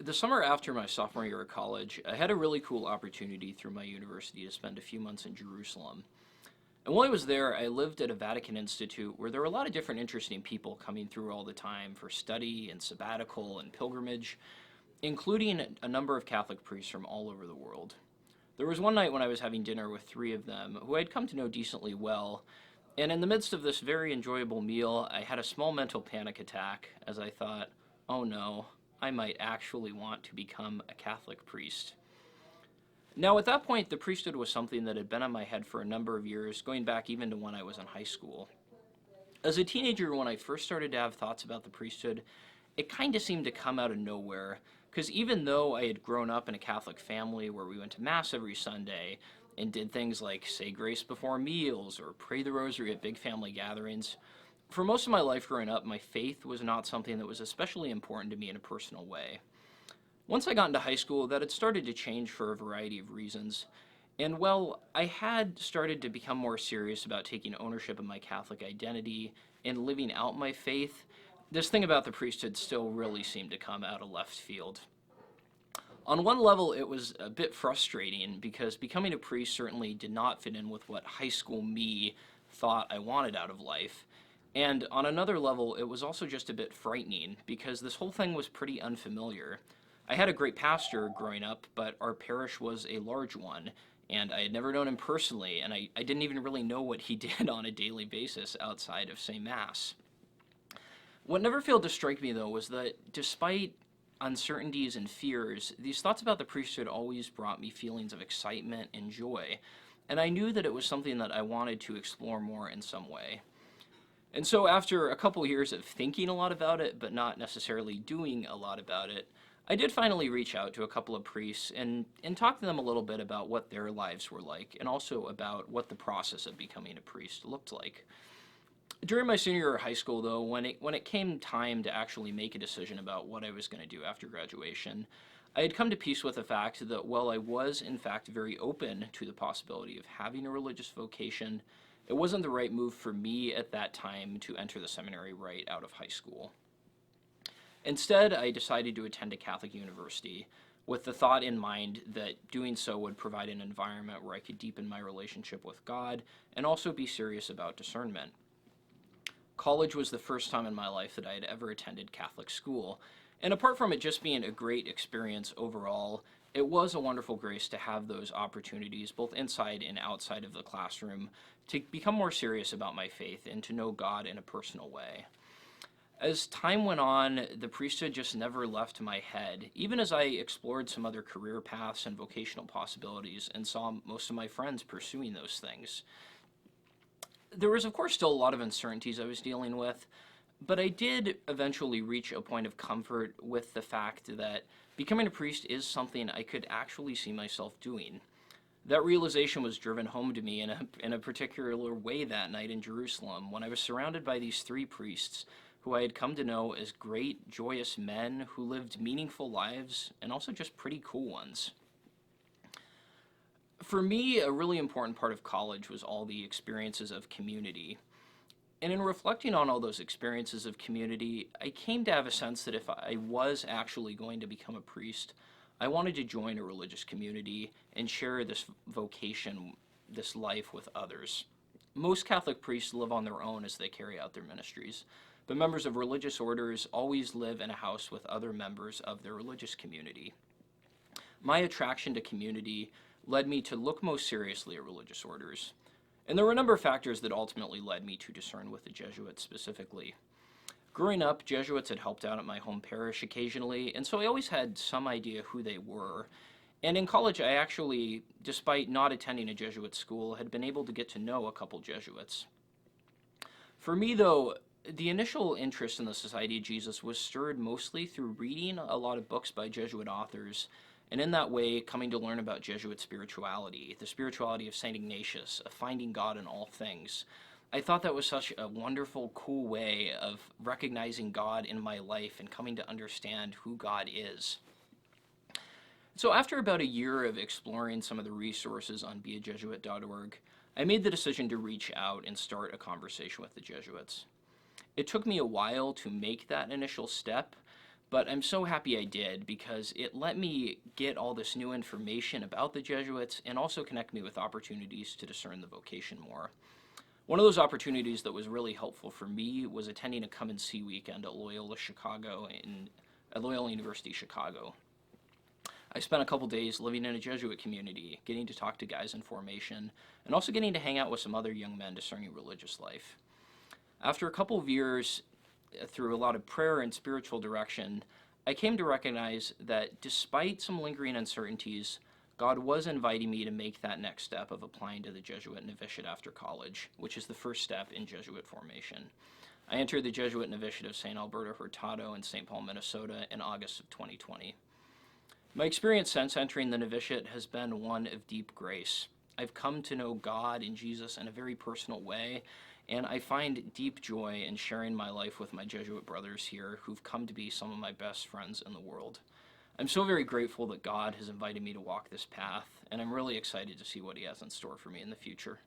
The summer after my sophomore year of college, I had a really cool opportunity through my university to spend a few months in Jerusalem. And while I was there, I lived at a Vatican Institute where there were a lot of different interesting people coming through all the time for study and sabbatical and pilgrimage, including a number of Catholic priests from all over the world. There was one night when I was having dinner with three of them, who I'd come to know decently well, and in the midst of this very enjoyable meal, I had a small mental panic attack as I thought, oh no, I might actually want to become a Catholic priest. Now, at that point, the priesthood was something that had been on my head for a number of years, going back even to when I was in high school. As a teenager, when I first started to have thoughts about the priesthood, it kind of seemed to come out of nowhere, because even though I had grown up in a Catholic family where we went to Mass every Sunday and did things like say grace before meals or pray the rosary at big family gatherings, for most of my life growing up, my faith was not something that was especially important to me in a personal way. Once I got into high school, that had started to change for a variety of reasons. And well, I had started to become more serious about taking ownership of my Catholic identity and living out my faith. This thing about the priesthood still really seemed to come out of left field. On one level, it was a bit frustrating because becoming a priest certainly did not fit in with what high school me thought I wanted out of life. And on another level, it was also just a bit frightening because this whole thing was pretty unfamiliar. I had a great pastor growing up, but our parish was a large one, and I had never known him personally, and I didn't even really know what he did on a daily basis outside of, say, Mass. What never failed to strike me, though, was that despite uncertainties and fears, these thoughts about the priesthood always brought me feelings of excitement and joy, and I knew that it was something that I wanted to explore more in some way. And so after a couple years of thinking a lot about it, but not necessarily doing a lot about it, I did finally reach out to a couple of priests and talk to them a little bit about what their lives were like, and also about what the process of becoming a priest looked like. During my senior year of high school, though, when it came time to actually make a decision about what I was going to do after graduation, I had come to peace with the fact that while I was, in fact, very open to the possibility of having a religious vocation, it wasn't the right move for me at that time to enter the seminary right out of high school. Instead, I decided to attend a Catholic university with the thought in mind that doing so would provide an environment where I could deepen my relationship with God and also be serious about discernment. College was the first time in my life that I had ever attended Catholic school, and apart from it just being a great experience overall, it was a wonderful grace to have those opportunities, both inside and outside of the classroom, to become more serious about my faith and to know God in a personal way. As time went on, the priesthood just never left my head, even as I explored some other career paths and vocational possibilities and saw most of my friends pursuing those things. There was, of course, still a lot of uncertainties I was dealing with, but I did eventually reach a point of comfort with the fact that becoming a priest is something I could actually see myself doing. That realization was driven home to me in a particular way that night in Jerusalem when I was surrounded by these three priests who I had come to know as great, joyous men who lived meaningful lives and also just pretty cool ones. For me, a really important part of college was all the experiences of community. And in reflecting on all those experiences of community, I came to have a sense that if I was actually going to become a priest, I wanted to join a religious community and share this vocation, this life with others. Most Catholic priests live on their own as they carry out their ministries, but members of religious orders always live in a house with other members of their religious community. My attraction to community led me to look most seriously at religious orders. And there were a number of factors that ultimately led me to discern with the Jesuits specifically. Growing up, Jesuits had helped out at my home parish occasionally, and so I always had some idea who they were. And in college, I actually, despite not attending a Jesuit school, had been able to get to know a couple Jesuits. For me, though, the initial interest in the Society of Jesus was stirred mostly through reading a lot of books by Jesuit authors, and in that way, coming to learn about Jesuit spirituality, the spirituality of St. Ignatius, of finding God in all things. I thought that was such a wonderful, cool way of recognizing God in my life and coming to understand who God is. So after about a year of exploring some of the resources on beajesuit.org, I made the decision to reach out and start a conversation with the Jesuits. It took me a while to make that initial step, But I'm so happy I did because it let me get all this new information about the Jesuits and also connect me with opportunities to discern the vocation more. One of those opportunities that was really helpful for me was attending a come and see weekend at Loyola University Chicago. I spent a couple days living in a Jesuit community, getting to talk to guys in formation, and also getting to hang out with some other young men discerning religious life. After a couple of years, through a lot of prayer and spiritual direction, I came to recognize that despite some lingering uncertainties, God was inviting me to make that next step of applying to the Jesuit novitiate after college, which is the first step in Jesuit formation. I entered the Jesuit novitiate of St. Alberto Hurtado in St. Paul, Minnesota in August of 2020. My experience since entering the novitiate has been one of deep grace. I've come to know God and Jesus in a very personal way, and I find deep joy in sharing my life with my Jesuit brothers here who've come to be some of my best friends in the world. I'm so very grateful that God has invited me to walk this path, and I'm really excited to see what He has in store for me in the future.